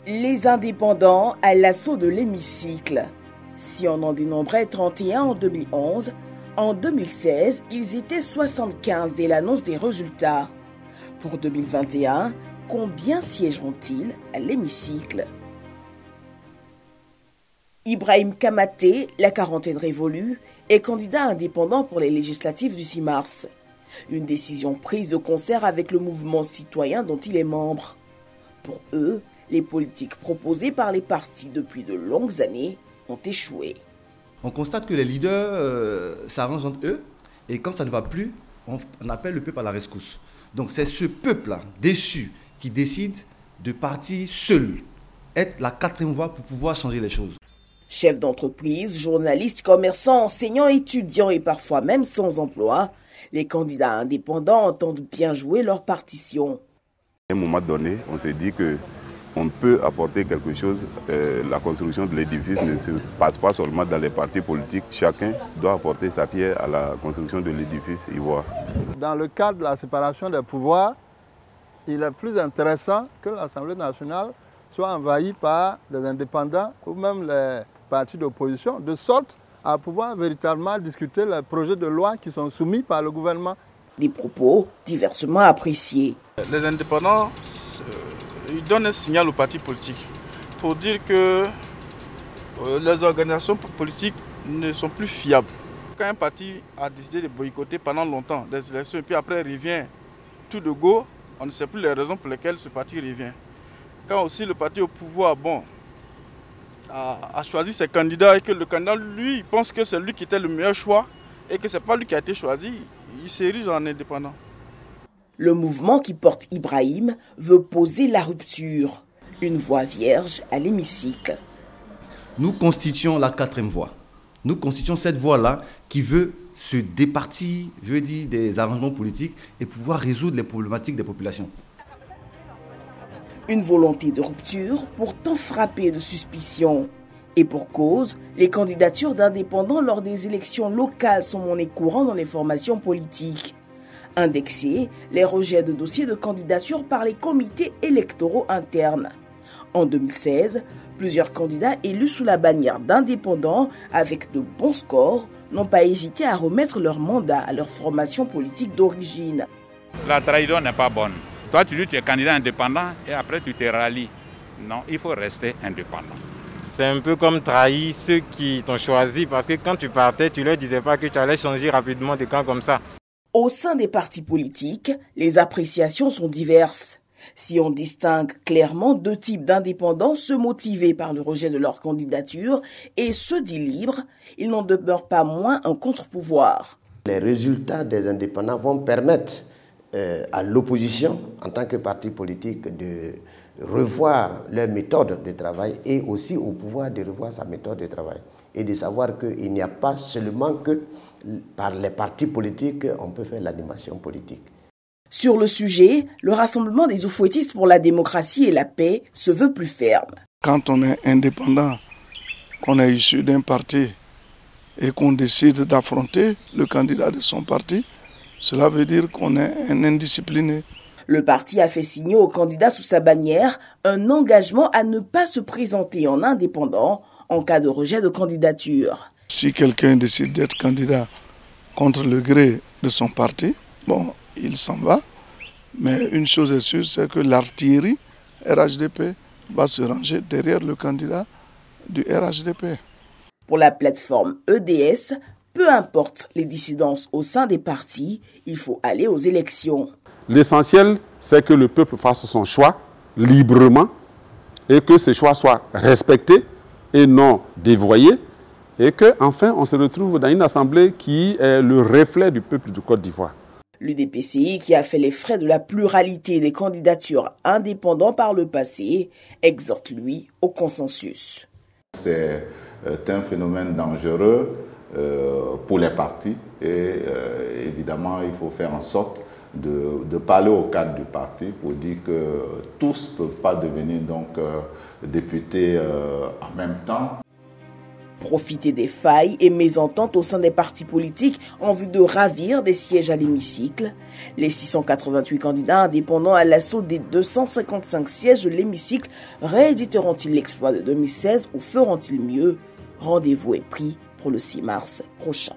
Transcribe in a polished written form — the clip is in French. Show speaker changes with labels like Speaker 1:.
Speaker 1: Les indépendants à l'assaut de l'hémicycle. Si on en dénombrait 31 en 2011, en 2016, ils étaient 75 dès l'annonce des résultats. Pour 2021, combien siégeront-ils à l'hémicycle? Ibrahim Kamaté, la quarantaine révolue, est candidat indépendant pour les législatives du 6 mars. Une décision prise de concert avec le mouvement citoyen dont il est membre. Pour eux, les politiques proposées par les partis depuis de longues années ont échoué.
Speaker 2: On constate que les leaders s'arrangent entre eux et quand ça ne va plus, on appelle le peuple à la rescousse. Donc c'est ce peuple-là, déçu, qui décide de partir seul, être la quatrième voie pour pouvoir changer les choses.
Speaker 1: Chefs d'entreprise, journalistes, commerçants, enseignants, étudiants et parfois même sans emploi, les candidats indépendants entendent bien jouer leur partition.
Speaker 3: À un moment donné, on s'est dit qu'on peut apporter quelque chose. La construction de l'édifice ne se passe pas seulement dans les partis politiques. Chacun doit apporter sa pierre à la construction de l'édifice ivoire.
Speaker 4: Dans le cadre de la séparation des pouvoirs, il est plus intéressant que l'Assemblée nationale soit envahie par des indépendants ou même les partis d'opposition, de sorte à pouvoir véritablement discuter les projets de loi qui sont soumis par le gouvernement.
Speaker 1: Des propos diversement appréciés.
Speaker 5: Les indépendants, ils donnent un signal aux partis politiques pour dire que les organisations politiques ne sont plus fiables. Quand un parti a décidé de boycotter pendant longtemps des élections et puis après revient tout de go, on ne sait plus les raisons pour lesquelles ce parti revient. Quand aussi le parti au pouvoir a choisi ses candidats et que le candidat, lui, pense que c'est lui qui était le meilleur choix et que ce n'est pas lui qui a été choisi, il s'érige en indépendant.
Speaker 1: Le mouvement qui porte Ibrahim veut poser la rupture, une voie vierge à l'hémicycle.
Speaker 2: Nous constituons la quatrième voie. Nous constituons cette voie-là qui veut se départir, veut dire des arrangements politiques et pouvoir résoudre les problématiques des populations.
Speaker 1: Une volonté de rupture pourtant frappée de suspicion. Et pour cause, les candidatures d'indépendants lors des élections locales sont monnaie courante dans les formations politiques. Indexés, les rejets de dossiers de candidature par les comités électoraux internes. En 2016, plusieurs candidats élus sous la bannière d'indépendants avec de bons scores n'ont pas hésité à remettre leur mandat à leur formation politique d'origine.
Speaker 6: La trahison n'est pas bonne. Toi, tu dis que tu es candidat indépendant et après tu te rallies. Non, il faut rester indépendant.
Speaker 7: C'est un peu comme trahir ceux qui t'ont choisi parce que quand tu partais, tu ne leur disais pas que tu allais changer rapidement de camp comme ça.
Speaker 1: Au sein des partis politiques, les appréciations sont diverses. Si on distingue clairement deux types d'indépendants, ceux motivés par le rejet de leur candidature et ceux dits libres, il n'en demeure pas moins un contre-pouvoir.
Speaker 8: Les résultats des indépendants vont permettre à l'opposition, en tant que parti politique, de revoir leur méthode de travail et aussi au pouvoir de revoir sa méthode de travail. Et de savoir qu'il n'y a pas seulement que par les partis politiques on peut faire l'animation politique.
Speaker 1: Sur le sujet, le Rassemblement des oufouettistes pour la démocratie et la paix se veut plus ferme.
Speaker 4: Quand on est indépendant, qu'on est issu d'un parti et qu'on décide d'affronter le candidat de son parti, cela veut dire qu'on est un indiscipliné.
Speaker 1: Le parti a fait signer au candidat sous sa bannière un engagement à ne pas se présenter en indépendant en cas de rejet de candidature. Si quelqu'un décide d'être candidat contre le gré de son parti, bon, il s'en va. Mais une chose est sûre, c'est que l'artillerie RHDP va se ranger derrière le candidat du RHDP. Pour la plateforme EDS, peu importe les dissidences au sein des partis, il faut aller aux élections.
Speaker 9: L'essentiel, c'est que le peuple fasse son choix librement et que ce choix soit respecté et non dévoyé et qu'enfin on se retrouve dans une assemblée qui est le reflet du peuple de Côte d'Ivoire.
Speaker 1: L'UDPCI, qui a fait les frais de la pluralité des candidatures indépendantes par le passé, exhorte lui au consensus.
Speaker 3: C'est un phénomène dangereux pour les partis et évidemment il faut faire en sorte de parler au cadre du parti pour dire que tous ne peuvent pas devenir donc députés en même temps.
Speaker 1: profiter des failles et mésententes au sein des partis politiques en vue de ravir des sièges à l'hémicycle. Les 688 candidats indépendants à l'assaut des 255 sièges de l'hémicycle rééditeront-ils l'exploit de 2016 ou feront-ils mieux? Rendez-vous est pris pour le 6 mars prochain.